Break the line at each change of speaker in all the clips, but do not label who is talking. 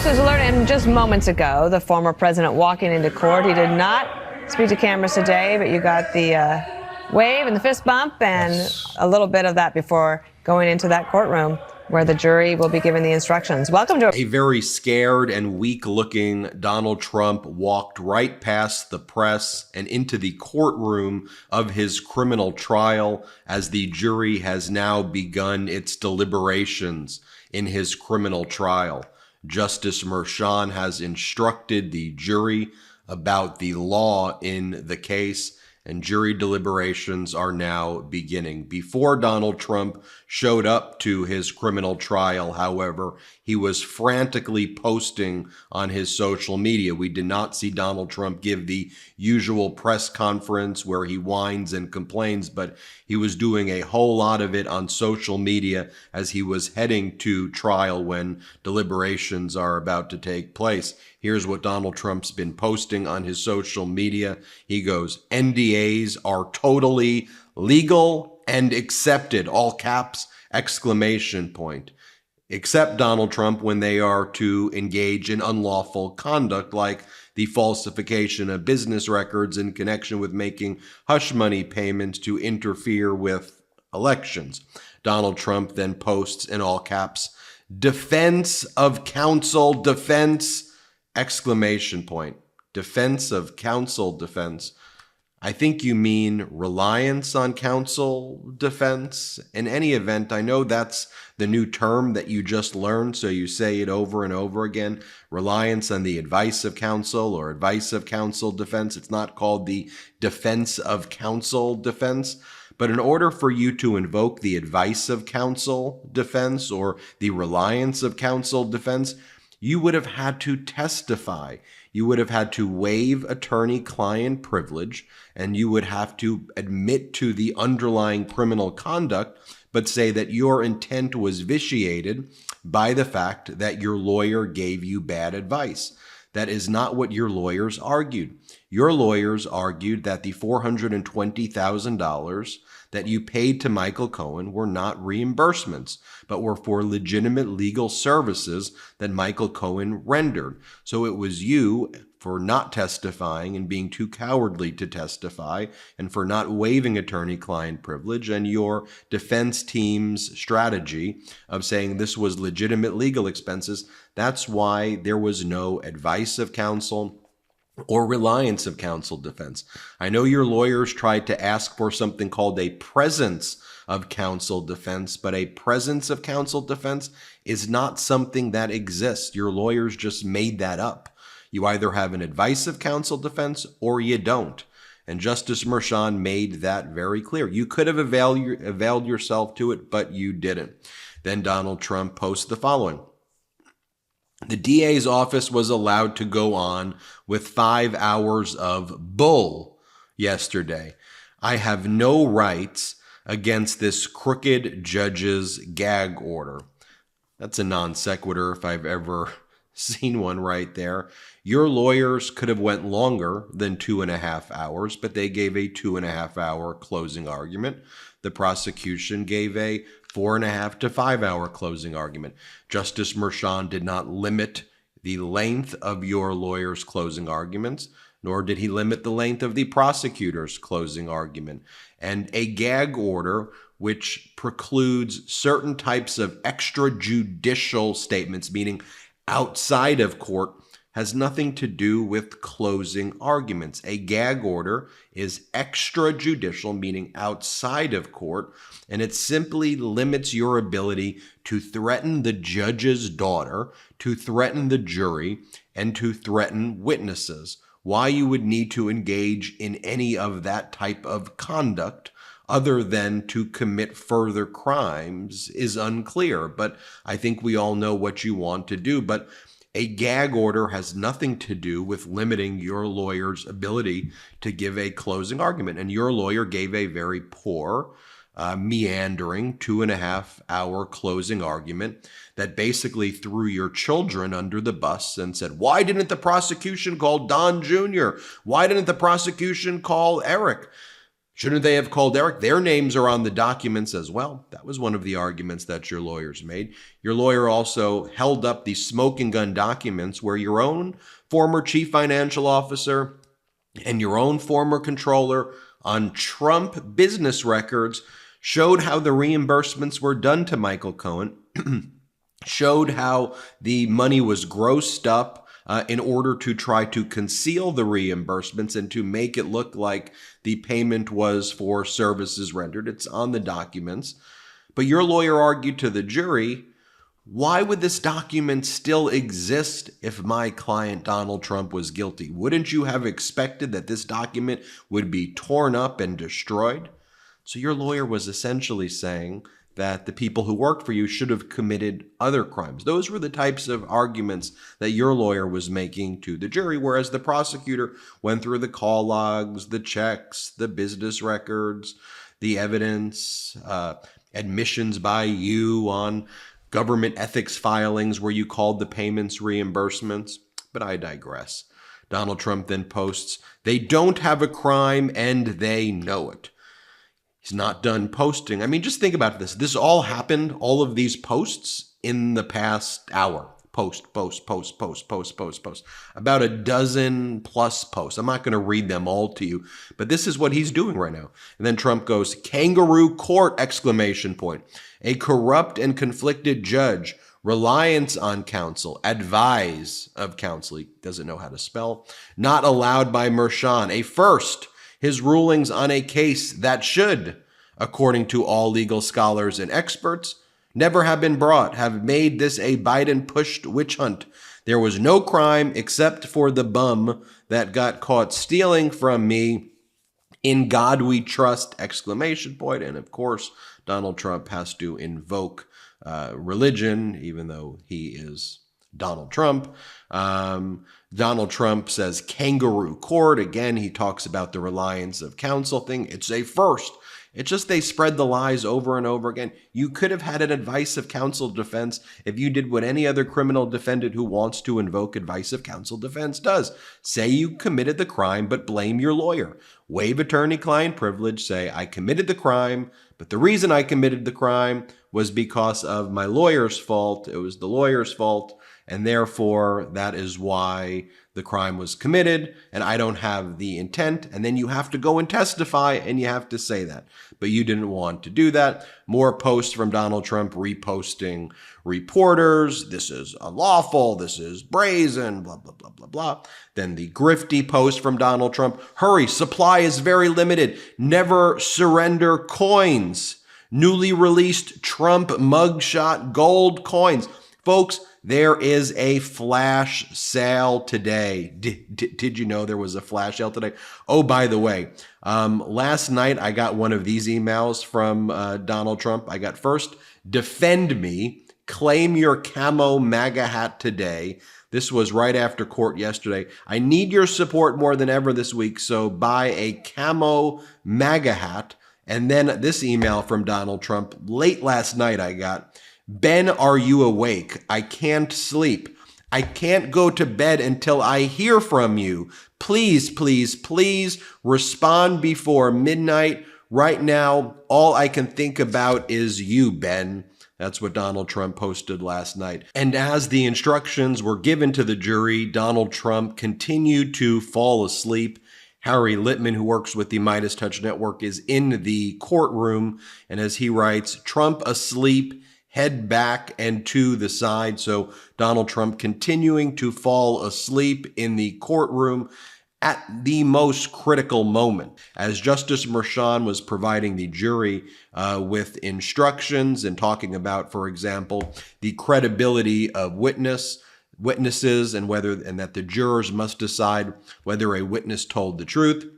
News Alert, and just moments ago, the former president walking into court. He did not speak to cameras today, but you got the wave and the fist bump and a little bit of that before going into that courtroom where the jury will be given the instructions. Welcome to
a very scared and weak-looking Donald Trump walked right past the press and into the courtroom of his criminal trial as the jury has now begun its deliberations in his criminal trial. Justice Merchan has instructed the jury about the law in the case, and jury deliberations are now beginning. Before Donald Trump showed up to his criminal trial, however, he was frantically posting on his social media. We did not see Donald Trump give the usual press conference where he whines and complains, but he was doing a whole lot of it on social media as he was heading to trial when deliberations are about to take place. Here's what Donald Trump's been posting on his social media. He goes, "NDAs are totally legal and accepted," all caps, exclamation point. Except Donald Trump when they are to engage in unlawful conduct like the falsification of business records in connection with making hush money payments to interfere with elections. Donald Trump then posts in all caps, "Defense of counsel, defense," exclamation point. Defense of counsel defense. I think you mean reliance on counsel defense. In any event, I know that's the new term that you just learned, so you say it over and over again. Reliance on the advice of counsel or advice of counsel defense. It's not called the defense of counsel defense. But in order for you to invoke the advice of counsel defense or the reliance of counsel defense, you would have had to testify. You would have had to waive attorney-client privilege, and you would have to admit to the underlying criminal conduct, but say that your intent was vitiated by the fact that your lawyer gave you bad advice. That is not what your lawyers argued. Your lawyers argued that the $420,000 that you paid to Michael Cohen were not reimbursements, but were for legitimate legal services that Michael Cohen rendered. So it was you for not testifying and being too cowardly to testify and for not waiving attorney-client privilege, and your defense team's strategy of saying this was legitimate legal expenses. That's why there was no advice of counsel or reliance of counsel defense. I know your lawyers tried to ask for something called a presence of counsel defense, but a presence of counsel defense is not something that exists. Your lawyers just made that up. You either have an advice of counsel defense or you don't. And Justice Merchan made that very clear. You could have availed yourself to it, but you didn't. Then Donald Trump posts the following. The DA's office was allowed to go on with 5 hours of bull yesterday. I have no rights against this crooked judge's gag order. That's a non sequitur if I've ever seen one right there. Your lawyers could have went longer than 2.5 hours, but they gave a 2.5-hour closing argument. The prosecution gave a 4.5 to 5 hour closing argument. Justice Merchan did not limit the length of your lawyer's closing arguments, nor did he limit the length of the prosecutor's closing argument. And a gag order, which precludes certain types of extrajudicial statements, meaning outside of court, has nothing to do with closing arguments. A gag order is extrajudicial, meaning outside of court, and it simply limits your ability to threaten the judge's daughter, to threaten the jury, and to threaten witnesses. Why you would need to engage in any of that type of conduct other than to commit further crimes is unclear, but I think we all know what you want to do. But a gag order has nothing to do with limiting your lawyer's ability to give a closing argument. And your lawyer gave a very poor, meandering 2.5-hour closing argument that basically threw your children under the bus and said, why didn't the prosecution call Don Jr.? Why didn't the prosecution call Eric? Shouldn't they have called Eric? Their names are on the documents as well. That was one of the arguments that your lawyers made. Your lawyer also held up the smoking gun documents where your own former chief financial officer and your own former controller on Trump business records showed how the reimbursements were done to Michael Cohen, showed how the money was grossed up in order to try to conceal the reimbursements and to make it look like the payment was for services rendered. It's on the documents. But your lawyer argued to the jury, why would this document still exist if my client Donald Trump was guilty? Wouldn't you have expected that this document would be torn up and destroyed? So your lawyer was essentially saying that the people who worked for you should have committed other crimes. Those were the types of arguments that your lawyer was making to the jury, whereas the prosecutor went through the call logs, the checks, the business records, the evidence, admissions by you on government ethics filings where you called the payments reimbursements. But I digress. Donald Trump then posts, "They don't have a crime and they know it." He's not done posting. I mean, just think about this. This all happened, all of these posts, in the past hour. Post. About a dozen plus posts. I'm not going to read them all to you, but this is what he's doing right now. And then Trump goes, "Kangaroo court!" exclamation point. "A corrupt and conflicted judge. Reliance on counsel. Advise of counsel." He doesn't know how to spell. "Not allowed by Mershon. A first. His rulings on a case that should, according to all legal scholars and experts, never have been brought, have made this a Biden-pushed witch hunt. There was no crime except for the bum that got caught stealing from me. In God we trust!" exclamation point. And of course, Donald Trump has to invoke religion, even though he is Donald Trump. Donald Trump says kangaroo court. Again, he talks about the reliance of counsel thing. It's a first. It's just they spread the lies over and over again. You could have had an advice of counsel defense if you did what any other criminal defendant who wants to invoke advice of counsel defense does. Say you committed the crime, but blame your lawyer. Waive attorney-client privilege. Say, I committed the crime, but the reason I committed the crime was because of my lawyer's fault. It was the lawyer's fault, and therefore that is why the crime was committed, and I don't have the intent. And then you have to go and testify, and you have to say that. But you didn't want to do that. More posts from Donald Trump reposting reporters. This is unlawful. This is brazen, blah, blah, blah, blah, blah. Then the grifty post from Donald Trump. Hurry, supply is very limited. Never surrender coins. Newly released Trump mugshot gold coins. Folks, there is a flash sale today. Did you know there was a flash sale today? Oh, by the way, last night I got one of these emails from Donald Trump. I got first, defend me, claim your camo MAGA hat today. This was right after court yesterday. I need your support more than ever this week, so buy a camo MAGA hat. And then this email from Donald Trump late last night I got, Ben, are you awake? I can't sleep. I can't go to bed until I hear from you. Please, please, please respond before midnight. Right now, all I can think about is you, Ben. That's what Donald Trump posted last night. And as the instructions were given to the jury, Donald Trump continued to fall asleep. Harry Littman, who works with the MeidasTouch Network, is in the courtroom. And as he writes, Trump asleep, head back and to the side. So Donald Trump continuing to fall asleep in the courtroom at the most critical moment. As Justice Mershon was providing the jury with instructions and talking about, for example, the credibility of witnesses and that the jurors must decide whether a witness told the truth.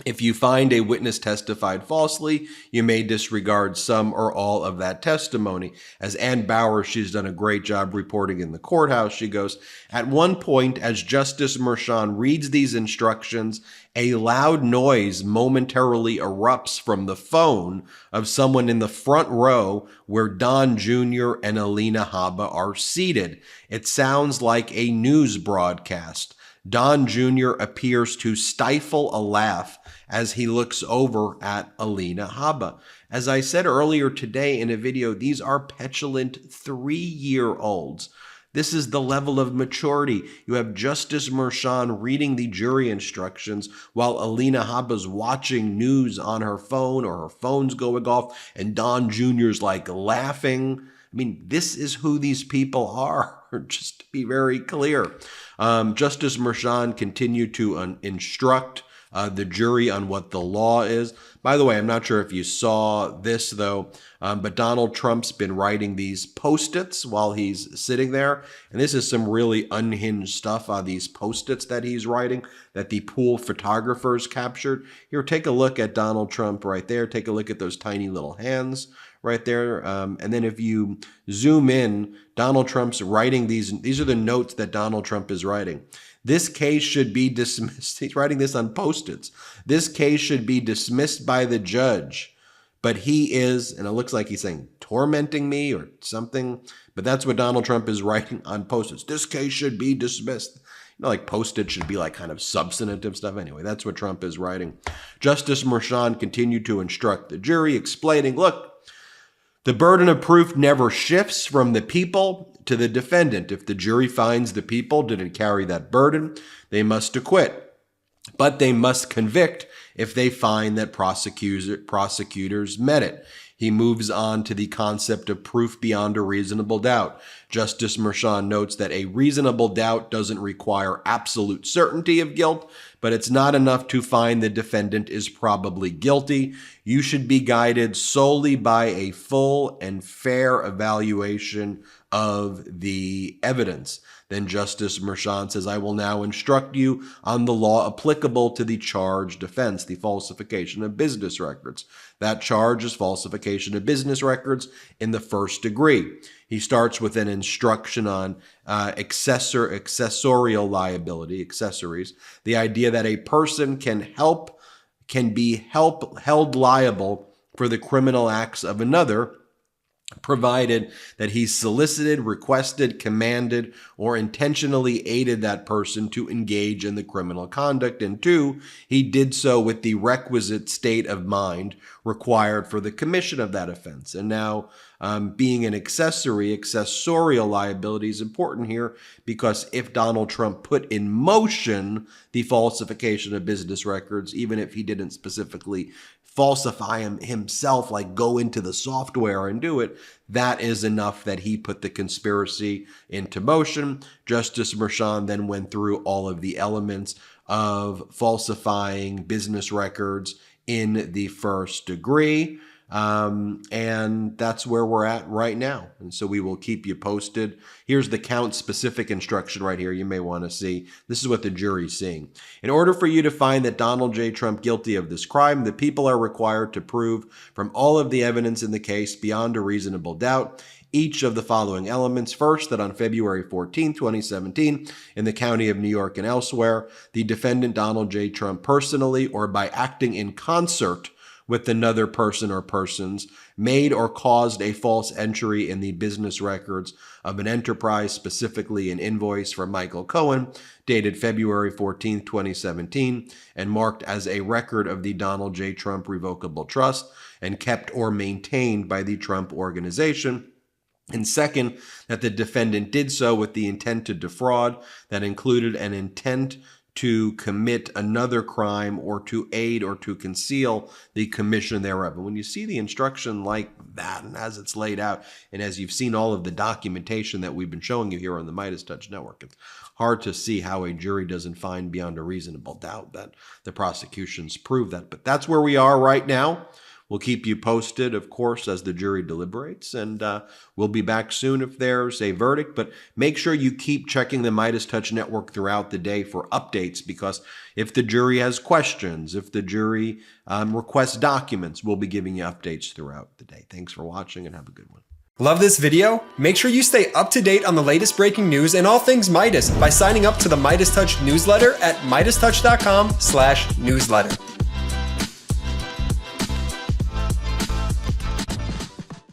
If you find a witness testified falsely, you may disregard some or all of that testimony. As Ann Bauer, she's done a great job reporting in the courthouse. She goes, at one point, as Justice Mershon reads these instructions, a loud noise momentarily erupts from the phone of someone in the front row where Don Jr. and Alina Habba are seated. It sounds like a news broadcast. Don Jr. appears to stifle a laugh as he looks over at Alina Habba. As I said earlier today in a video, these are petulant 3-year-olds. This is the level of maturity. You have Justice Merchan reading the jury instructions while Alina Habba's watching news on her phone, or her phone's going off, and Don Jr.'s like laughing. I mean, this is who these people are, just to be very clear. Justice Merchan continued to instruct the jury on what the law is. By the way, I'm not sure if you saw this, though, but Donald Trump's been writing these Post-its while he's sitting there. And this is some really unhinged stuff on these Post-its that he's writing that the pool photographers captured. Here, take a look at Donald Trump right there. Take a look at those tiny little hands right there. And then if you zoom in, Donald Trump's writing these are the notes that Donald Trump is writing. This case should be dismissed. He's writing this on Post-its. This case should be dismissed by the judge, but he is, and it looks like he's saying, tormenting me or something, but that's what Donald Trump is writing on Post-its. This case should be dismissed. You know, like Post-it should be like kind of substantive stuff. Anyway, that's what Trump is writing. Justice Merchan continued to instruct the jury, explaining, look, the burden of proof never shifts from the people to the defendant. If the jury finds the people didn't carry that burden, they must acquit. But they must convict if they find that prosecutors met it. He moves on to the concept of proof beyond a reasonable doubt. Justice Merchan notes that a reasonable doubt doesn't require absolute certainty of guilt, but it's not enough to find the defendant is probably guilty. You should be guided solely by a full and fair evaluation of the evidence. Then Justice Merchan says, I will now instruct you on the law applicable to the charged offense, the falsification of business records. That charge is falsification of business records in the first degree. He starts with an instruction on accessorial liability, accessories, the idea that a person can be held liable for the criminal acts of another, provided that he solicited, requested, commanded, or intentionally aided that person to engage in the criminal conduct. And 2, he did so with the requisite state of mind required for the commission of that offense. And now, being an accessorial liability is important here, because if Donald Trump put in motion the falsification of business records, even if he didn't specifically falsify himself, like go into the software and do it, that is enough that he put the conspiracy into motion. Justice Merchan then went through all of the elements of falsifying business records in the first degree. And that's where we're at right now. And so we will keep you posted. Here's the count specific instruction right here. You may want to see. This is what the jury's seeing. In order for you to find that Donald J. Trump guilty of this crime, the people are required to prove from all of the evidence in the case beyond a reasonable doubt each of the following elements. First, that on February 14, 2017, in the county of New York and elsewhere, the defendant Donald J. Trump personally or by acting in concert with another person or persons made or caused a false entry in the business records of an enterprise, specifically an invoice for Michael Cohen, dated February 14, 2017, and marked as a record of the Donald J. Trump Revocable Trust and kept or maintained by the Trump Organization. And second, that the defendant did so with the intent to defraud, that included an intent to commit another crime or to aid or to conceal the commission thereof. And when you see the instruction like that, and as it's laid out, and as you've seen all of the documentation that we've been showing you here on the MeidasTouch Network, it's hard to see how a jury doesn't find beyond a reasonable doubt that the prosecutions prove that. But that's where we are right now. We'll keep you posted, of course, as the jury deliberates, and we'll be back soon if there's a verdict. But make sure you keep checking the MeidasTouch Network throughout the day for updates, because if the jury has questions, if the jury requests documents, we'll be giving you updates throughout the day. Thanks for watching, and have a good one.
Love this video? Make sure you stay up to date on the latest breaking news and all things Meidas by signing up to the MeidasTouch newsletter at MeidasTouch.com/newsletter.